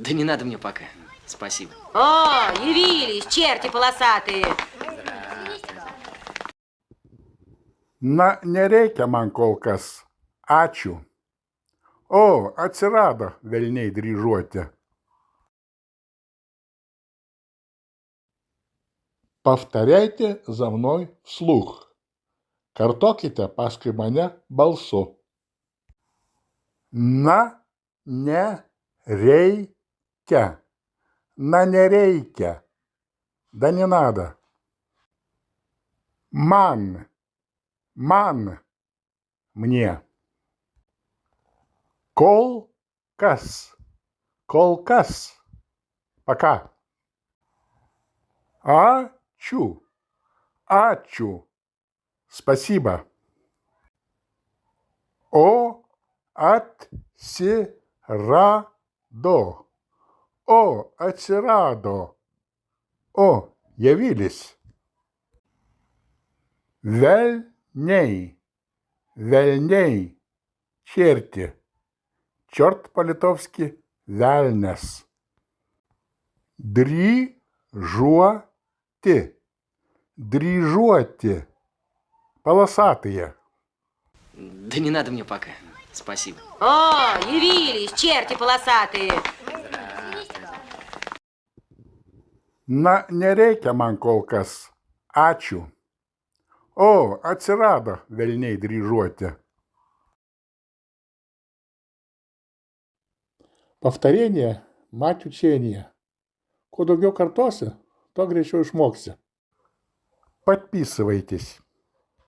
Да не надо мне пока. Спасибо. О, явились, черти полосатые. Na, nereikia man kol kas. Ačiū. O, atsirado velniai dryžuoti. Повторяйте за мной вслух. Kartokite paskui mane balsu. Na, nereikia. Na, nereikia. Да не надо. Man. Мне. Кол kas. Пока. Ačiū. Спасибо. Atsirado. Явились. Velniai. Черти. Черт по-литовски velnias. Dryžuoti. Полосатые. Да не надо мне пока. Спасибо. О, явились, черти полосатые. Na, nereikia man kol kas. Ačiū. O, atsirado velniai dryžuoti. Повторение – мать учения. Kuo daugiau kartosi, to greičiau išmoksi. Подписывайтесь.